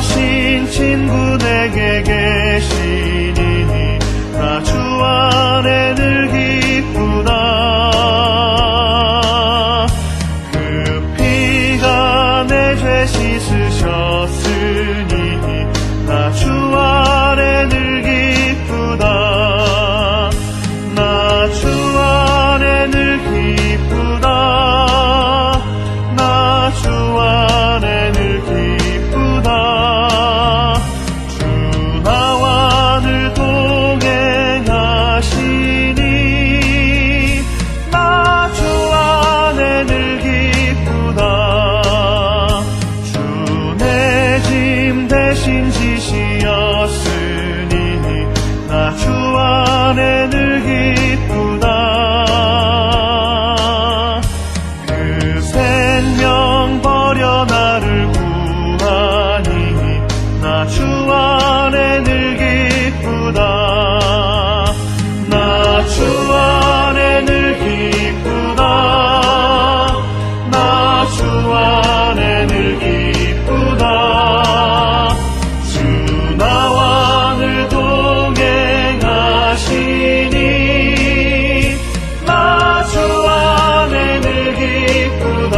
하신 친구 내게 계시니 나 주 안에 늘 기쁘다. 그 피가 내 죄 씻으셨으니 나 주 안에 늘 기쁘다. 나 주 안에 늘 기쁘다. 나 주 안에 늘 기쁘다. 주 나와 늘 동행하시니 나 주 안에 늘 기쁘다. 주 내 짐 대신 지시었으니 나 주 안에 늘 기쁘다. 그 생명 버려 나를 구하니 나 주 안에 늘 기쁘다. 나 주 안에 늘 기쁘다. 나 주 안에 늘 기쁘다. 주 나와 늘 동행하시니 나 주 안에 늘 기쁘다.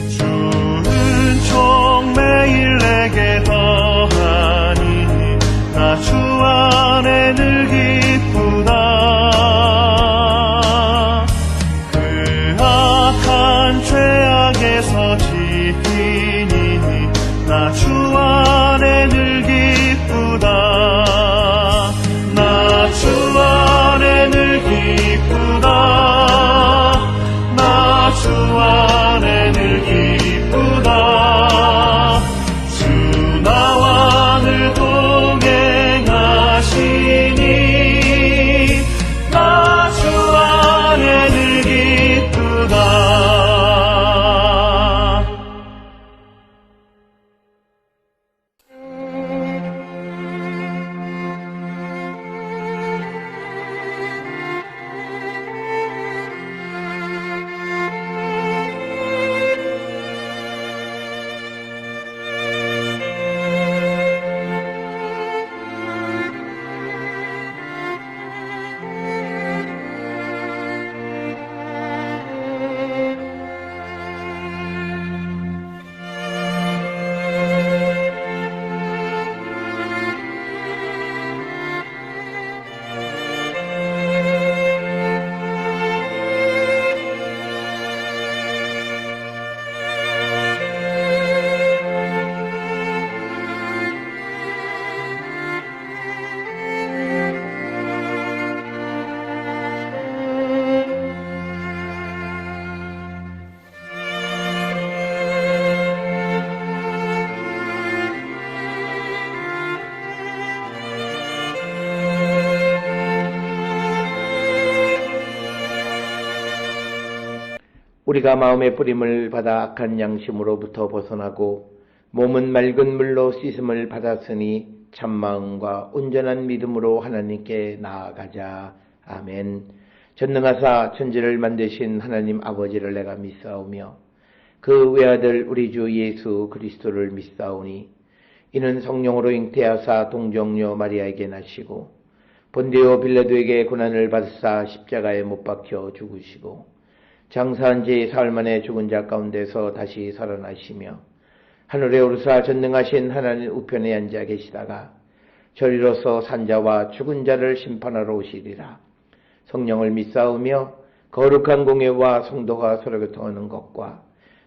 주는 총 매일 내게 더하니 나 주 안에 늘 기쁘다. 그 악한 죄악에서 지키니 나 주 안에 늘 기쁘다. 나 주 안에 늘 기쁘다. 나 주 안에 늘 기쁘다. 주 나와 늘 동행하시니 나 주 안에 늘 기쁘다. 우리가 마음의 뿌림을 받아 악한 양심으로부터 벗어나고 몸은 맑은 물로 씻음을 받았으니 참마음과 온전한 믿음으로 하나님께 나아가자. 아멘. 전능하사 천지를 만드신 하나님 아버지를 내가 믿사오며 그 외아들 우리 주 예수 그리스도를 믿사오니 이는 성령으로 잉태하사 동정녀 마리아에게 나시고 본디오 빌라도에게 고난을 받으사 십자가에 못 박혀 죽으시고 장사한 지 사흘 만에 죽은 자 가운데서 다시 살아나시며 하늘에 오르사 전능하신 하나님 우편에 앉아 계시다가 저리로서 산자와 죽은 자를 심판하러 오시리라. 성령을 믿사오며 거룩한 공예와 성도가 서로 교통하는 것과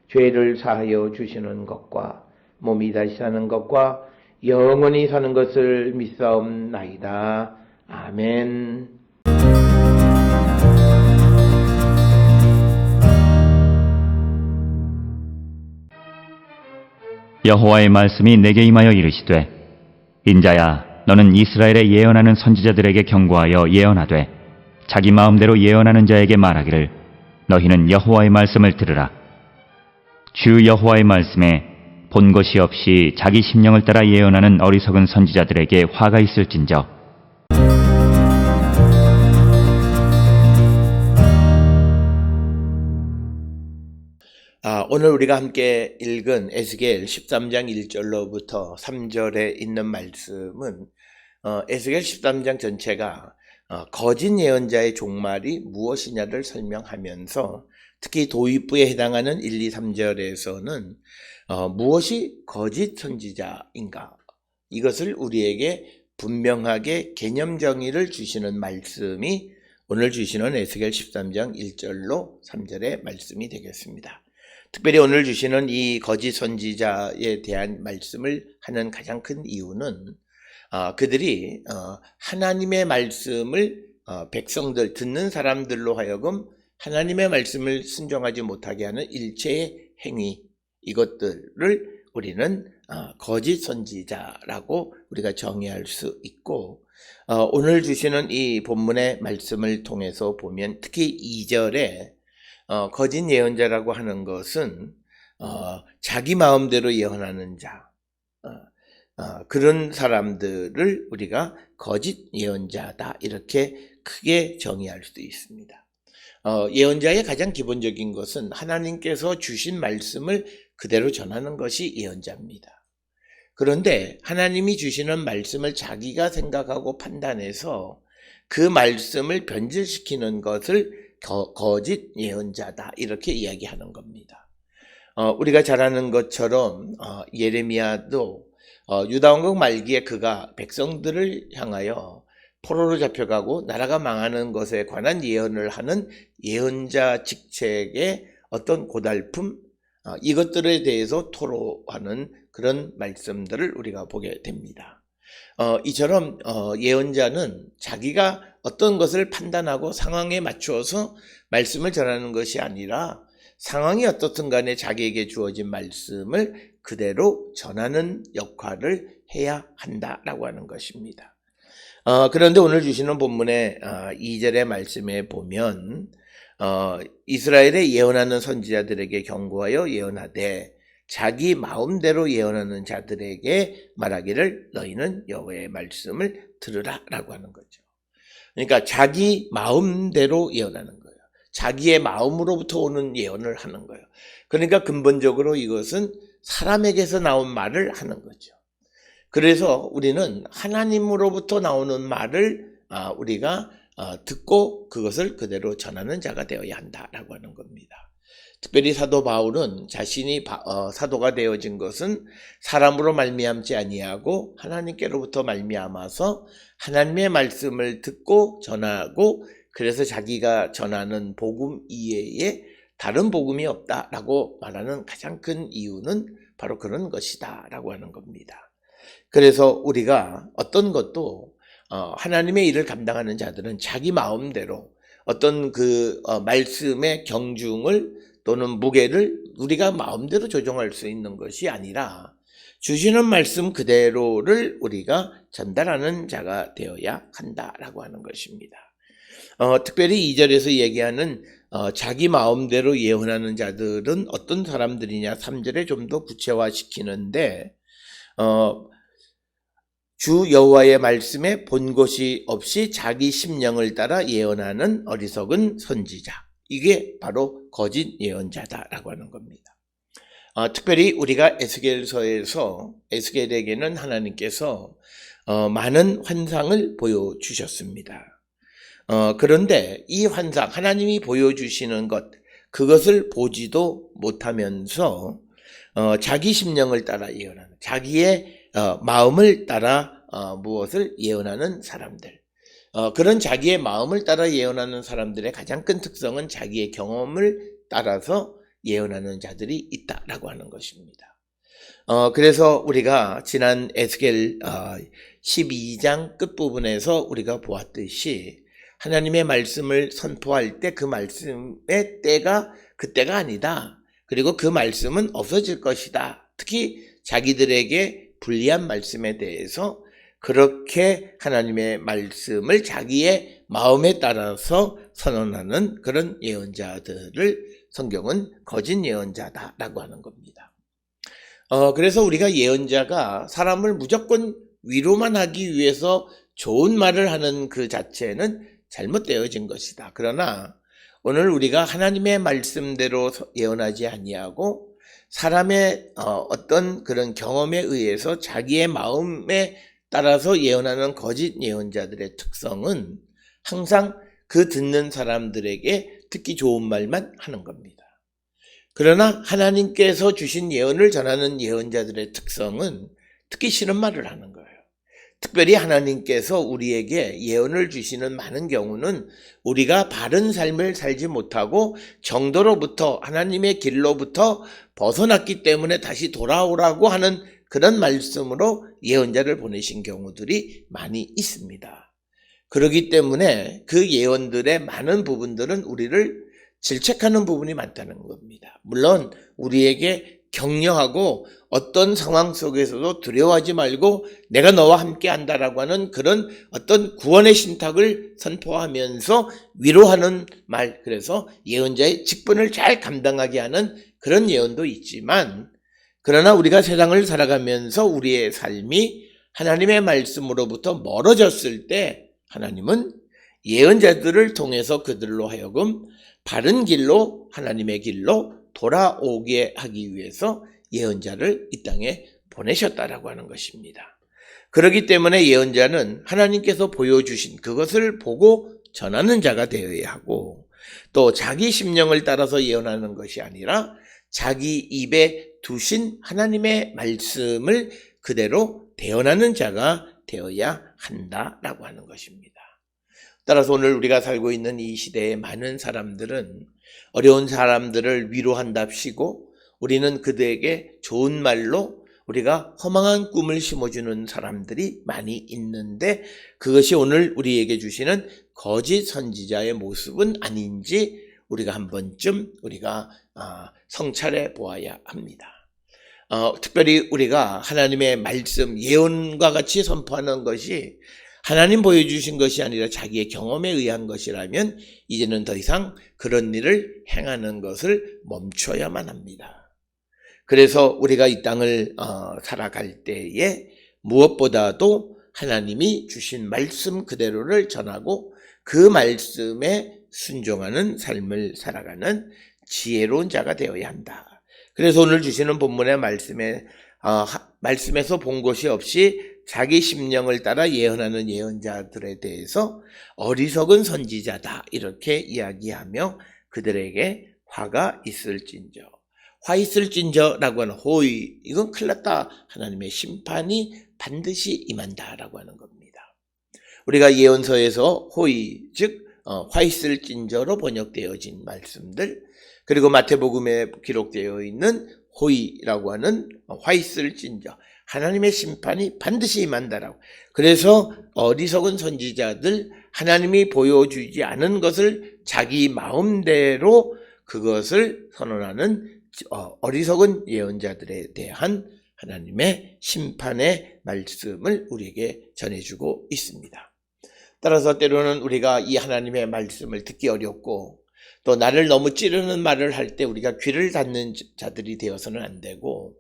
죄를 사하여 주시는 것과 몸이 다시 사는 것과 영원히 사는 것을 믿사옵나이다. 아멘. 여호와의 말씀이 내게 임하여 이르시되 인자야 너는 이스라엘에 예언하는 선지자들에게 경고하여 예언하되 자기 마음대로 예언하는 자에게 말하기를 너희는 여호와의 말씀을 들으라. 주 여호와의 말씀에 본 것이 없이 자기 심령을 따라 예언하는 어리석은 선지자들에게 화가 있을진저 오늘 우리가 함께 읽은 에스겔 13장 1절로부터 3절에 있는 말씀은 에스겔 13장 전체가 거짓 예언자의 종말이 무엇이냐를 설명하면서 특히 도입부에 해당하는 1, 2, 3절에서는 무엇이 거짓 선지자인가 이것을 우리에게 분명하게 개념 정의를 주시는 말씀이 오늘 주시는 에스겔 13장 1절로 3절의 말씀이 되겠습니다. 특별히 오늘 주시는 이 거짓 선지자에 대한 말씀을 하는 가장 큰 이유는 그들이 하나님의 말씀을 백성들 듣는 사람들로 하여금 하나님의 말씀을 순종하지 못하게 하는 일체의 행위 이것들을 우리는 거짓 선지자라고 우리가 정의할 수 있고 오늘 주시는 이 본문의 말씀을 통해서 보면 특히 2절에 거짓 예언자라고 하는 것은 자기 마음대로 예언하는 자 그런 사람들을 우리가 거짓 예언자다 이렇게 크게 정의할 수도 있습니다. 예언자의 가장 기본적인 것은 하나님께서 주신 말씀을 그대로 전하는 것이 예언자입니다. 그런데 하나님이 주시는 말씀을 자기가 생각하고 판단해서 그 말씀을 변질시키는 것을 거짓 예언자다 이렇게 이야기하는 겁니다. 우리가 잘 아는 것처럼 예레미야도 유다왕국 말기에 그가 백성들을 향하여 포로로 잡혀가고 나라가 망하는 것에 관한 예언을 하는 예언자 직책의 어떤 고달픔 이것들에 대해서 토로하는 그런 말씀들을 우리가 보게 됩니다. 이처럼 예언자는 자기가 어떤 것을 판단하고 상황에 맞추어서 말씀을 전하는 것이 아니라 상황이 어떻든 간에 자기에게 주어진 말씀을 그대로 전하는 역할을 해야 한다라고 하는 것입니다. 그런데 오늘 주시는 본문의 2절의 말씀에 보면 이스라엘의 예언하는 선지자들에게 경고하여 예언하되 자기 마음대로 예언하는 자들에게 말하기를 너희는 여호와의 말씀을 들으라 라고 하는 거죠. 그러니까 자기 마음대로 예언하는 거예요. 자기의 마음으로부터 오는 예언을 하는 거예요. 그러니까 근본적으로 이것은 사람에게서 나온 말을 하는 거죠. 그래서 우리는 하나님으로부터 나오는 말을 우리가 듣고 그것을 그대로 전하는 자가 되어야 한다라고 하는 겁니다. 특별히 사도 바울은 자신이 사도가 되어진 것은 사람으로 말미암지 아니하고 하나님께로부터 말미암아서 하나님의 말씀을 듣고 전하고 그래서 자기가 전하는 복음 이외에 다른 복음이 없다라고 말하는 가장 큰 이유는 바로 그런 것이다 라고 하는 겁니다. 그래서 우리가 어떤 것도 하나님의 일을 감당하는 자들은 자기 마음대로 어떤 그 말씀의 경중을 또는 무게를 우리가 마음대로 조정할 수 있는 것이 아니라 주시는 말씀 그대로를 우리가 전달하는 자가 되어야 한다라고 하는 것입니다. 특별히 2절에서 얘기하는 자기 마음대로 예언하는 자들은 어떤 사람들이냐 3절에 좀 더 구체화시키는데 주 여호와의 말씀에 본 것이 없이 자기 심령을 따라 예언하는 어리석은 선지자 이게 바로 거짓 예언자다라고 하는 겁니다. 특별히 우리가 에스겔서에서 에스겔에게는 하나님께서 많은 환상을 보여주셨습니다. 그런데 이 환상 하나님이 보여주시는 것 그것을 보지도 못하면서 자기 심령을 따라 예언하는 자기의 마음을 따라 무엇을 예언하는 사람들 그런 자기의 마음을 따라 예언하는 사람들의 가장 큰 특성은 자기의 경험을 따라서 예언하는 자들이 있다라고 하는 것입니다. 그래서 우리가 지난 에스겔 12장 끝부분에서 우리가 보았듯이 하나님의 말씀을 선포할 때 그 말씀의 때가 그때가 아니다. 그리고 그 말씀은 없어질 것이다. 특히 자기들에게 불리한 말씀에 대해서 그렇게 하나님의 말씀을 자기의 마음에 따라서 선언하는 그런 예언자들을 성경은 거짓 예언자다라고 하는 겁니다. 그래서 우리가 예언자가 사람을 무조건 위로만 하기 위해서 좋은 말을 하는 그 자체는 잘못되어진 것이다. 그러나 오늘 우리가 하나님의 말씀대로 예언하지 아니하고 사람의 어떤 그런 경험에 의해서 자기의 마음에 따라서 예언하는 거짓 예언자들의 특성은 항상 그 듣는 사람들에게 듣기 좋은 말만 하는 겁니다. 그러나 하나님께서 주신 예언을 전하는 예언자들의 특성은 듣기 싫은 말을 하는 거예요. 특별히 하나님께서 우리에게 예언을 주시는 많은 경우는 우리가 바른 삶을 살지 못하고 정도로부터 하나님의 길로부터 벗어났기 때문에 다시 돌아오라고 하는 그런 말씀으로 예언자를 보내신 경우들이 많이 있습니다. 그렇기 때문에 그 예언들의 많은 부분들은 우리를 질책하는 부분이 많다는 겁니다. 물론 우리에게 격려하고 어떤 상황 속에서도 두려워하지 말고 내가 너와 함께 한다라고 하는 그런 어떤 구원의 신탁을 선포하면서 위로하는 말, 그래서 예언자의 직분을 잘 감당하게 하는 그런 예언도 있지만, 그러나 우리가 세상을 살아가면서 우리의 삶이 하나님의 말씀으로부터 멀어졌을 때 하나님은 예언자들을 통해서 그들로 하여금 바른 길로, 하나님의 길로 돌아오게 하기 위해서 예언자를 이 땅에 보내셨다라고 하는 것입니다. 그렇기 때문에 예언자는 하나님께서 보여주신 그것을 보고 전하는 자가 되어야 하고, 또 자기 심령을 따라서 예언하는 것이 아니라 자기 입에 두신 하나님의 말씀을 그대로 대언하는 자가 되어야 한다라고 하는 것입니다. 따라서 오늘 우리가 살고 있는 이 시대의 많은 사람들은 어려운 사람들을 위로한답시고 우리는 그들에게 좋은 말로 우리가 허망한 꿈을 심어주는 사람들이 많이 있는데, 그것이 오늘 우리에게 주시는 거짓 선지자의 모습은 아닌지 우리가 한 번쯤 우리가 성찰해 보아야 합니다. 특별히 우리가 하나님의 말씀, 예언과 같이 선포하는 것이 하나님 보여주신 것이 아니라 자기의 경험에 의한 것이라면 이제는 더 이상 그런 일을 행하는 것을 멈춰야만 합니다. 그래서 우리가 이 땅을 살아갈 때에 무엇보다도 하나님이 주신 말씀 그대로를 전하고 그 말씀에 순종하는 삶을 살아가는 지혜로운 자가 되어야 한다. 그래서 오늘 주시는 본문의 말씀에서 본 것이 없이 자기 심령을 따라 예언하는 예언자들에 대해서 어리석은 선지자다 이렇게 이야기하며 그들에게 화가 있을진저, 화 있을진저라고 하는 호의, 이건 큰일 났다, 하나님의 심판이 반드시 임한다라고 하는 겁니다. 우리가 예언서에서 호의, 즉 화 있을진저로 번역되어진 말씀들, 그리고 마태복음에 기록되어 있는 호의라고 하는 화 있을진저, 하나님의 심판이 반드시 임한다라고. 그래서 어리석은 선지자들, 하나님이 보여주지 않은 것을 자기 마음대로 그것을 선언하는 어리석은 예언자들에 대한 하나님의 심판의 말씀을 우리에게 전해주고 있습니다. 따라서 때로는 우리가 이 하나님의 말씀을 듣기 어렵고 또 나를 너무 찌르는 말을 할 때 우리가 귀를 닫는 자들이 되어서는 안 되고,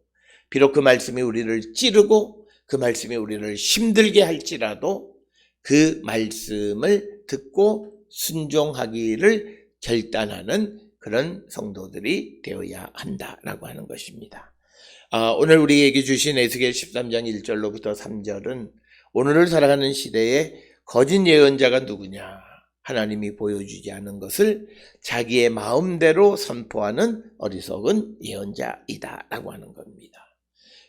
비록 그 말씀이 우리를 찌르고 그 말씀이 우리를 힘들게 할지라도 그 말씀을 듣고 순종하기를 결단하는 그런 성도들이 되어야 한다라고 하는 것입니다. 오늘 우리에게 주신 에스겔 13장 1절로부터 3절은 오늘을 살아가는 시대에 거짓 예언자가 누구냐, 하나님이 보여주지 않은 것을 자기의 마음대로 선포하는 어리석은 예언자이다라고 하는 겁니다.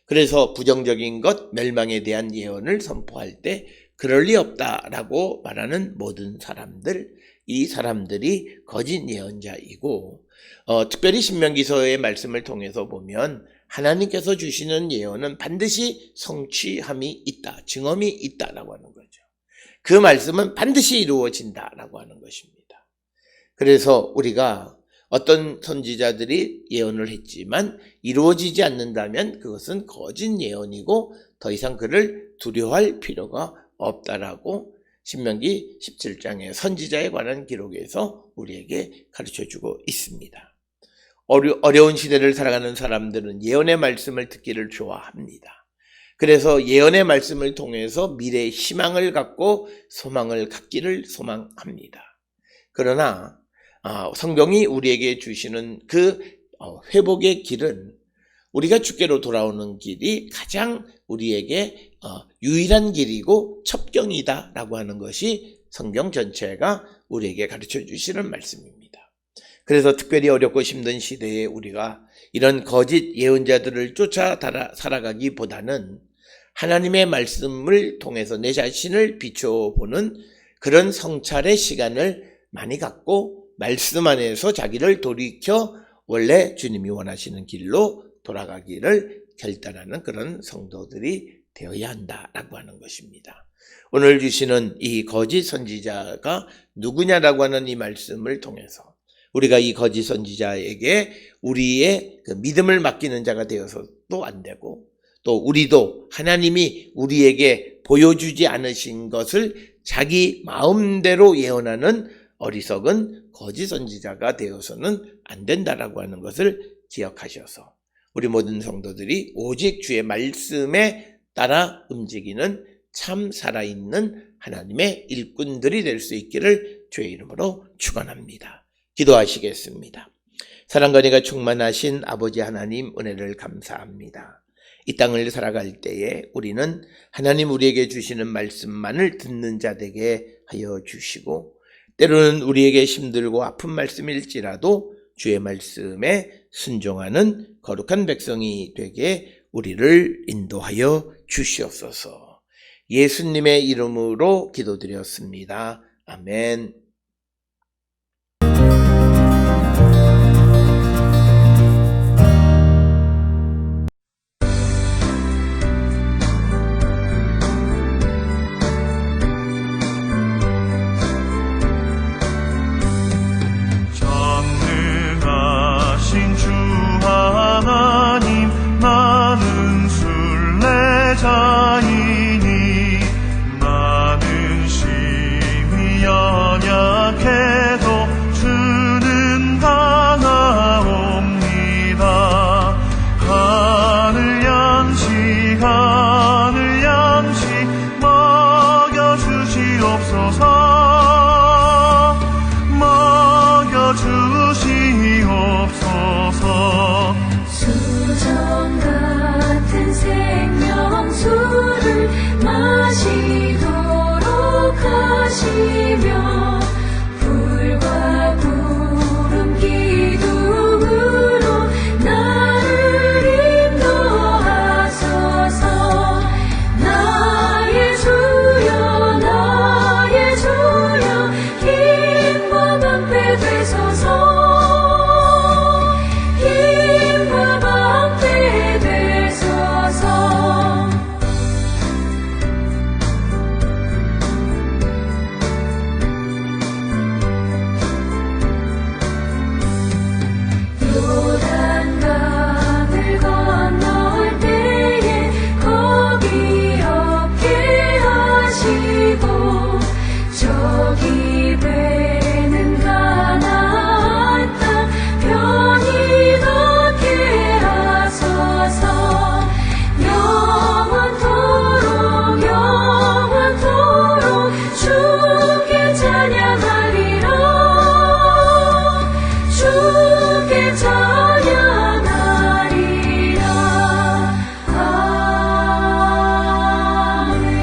그래서 부정적인 것, 멸망에 대한 예언을 선포할 때 그럴 리 없다라고 말하는 모든 사람들, 이 사람들이 거짓 예언자이고, 특별히 신명기서의 말씀을 통해서 보면 하나님께서 주시는 예언은 반드시 성취함이 있다, 증언이 있다라고 하는 거죠. 그 말씀은 반드시 이루어진다라고 하는 것입니다. 그래서 우리가 어떤 선지자들이 예언을 했지만 이루어지지 않는다면 그것은 거짓 예언이고 더 이상 그를 두려워할 필요가 없다라고 신명기 17장의 선지자에 관한 기록에서 우리에게 가르쳐주고 있습니다. 어려운 시대를 살아가는 사람들은 예언의 말씀을 듣기를 좋아합니다. 그래서 예언의 말씀을 통해서 미래의 희망을 갖고 소망을 갖기를 소망합니다. 그러나 성경이 우리에게 주시는 그 회복의 길은 우리가 주께로 돌아오는 길이 가장 우리에게 유일한 길이고 첩경이다라고 하는 것이 성경 전체가 우리에게 가르쳐 주시는 말씀입니다. 그래서 특별히 어렵고 힘든 시대에 우리가 이런 거짓 예언자들을 쫓아 살아가기보다는 하나님의 말씀을 통해서 내 자신을 비춰보는 그런 성찰의 시간을 많이 갖고 말씀 안에서 자기를 돌이켜 원래 주님이 원하시는 길로 돌아가기를 결단하는 그런 성도들이 되어야 한다라고 하는 것입니다. 오늘 주시는 이 거짓 선지자가 누구냐라고 하는 이 말씀을 통해서 우리가 이 거짓 선지자에게 우리의 그 믿음을 맡기는 자가 되어서도 안 되고 또 우리도 하나님이 우리에게 보여주지 않으신 것을 자기 마음대로 예언하는 어리석은 거짓 선지자가 되어서는 안 된다라고 하는 것을 기억하셔서 우리 모든 성도들이 오직 주의 말씀에 따라 움직이는 참 살아있는 하나님의 일꾼들이 될 수 있기를 주의 이름으로 축원합니다. 기도하시겠습니다. 사랑과 은혜가 충만하신 아버지 하나님 은혜를 감사합니다. 이 땅을 살아갈 때에 우리는 하나님 우리에게 주시는 말씀만을 듣는 자 되게 하여 주시고 때로는 우리에게 힘들고 아픈 말씀일지라도 주의 말씀에 순종하는 거룩한 백성이 되게 우리를 인도하여 주시옵소서. 예수님의 이름으로 기도드렸습니다. 아멘. 전능하신 주 하나님, 나는 순례자이니 나는 심히 연약해도 주는 강하옵니다. 하늘 양식 먹여주시옵소서. 수정 같은 생명수를 마시도록 하시며 불과 구름 기둥으로 나를 인도하소서. 나의 주여 힘과 방패 되소서. 요단강을 건널 때에 겁이 없게 하시고 저기 배는 가나안 땅 편히 닿게 하소서. 영원토록 주께 찬양하리라. 주께 찬양하리라. 아멘.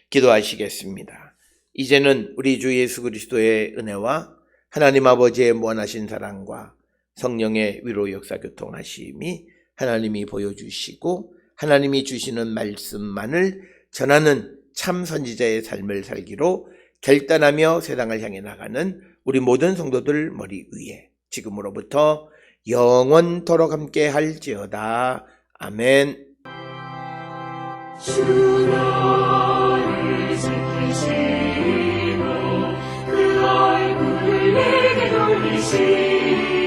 기도하시겠습니다. 이제는 우리 주 예수 그리스도의 은혜와 하나님 아버지의 무한하신 사랑과 성령의 위로 역사 교통하심이 하나님이 보여주시고 하나님이 주시는 말씀만을 전하는 참 선지자의 삶을 살기로 결단하며 세상을 향해 나가는 우리 모든 성도들 머리 위에 지금으로부터 영원토록 함께 할지어다. 아멘. 주 너를 지키시고 그 얼굴을 내게 돌리시고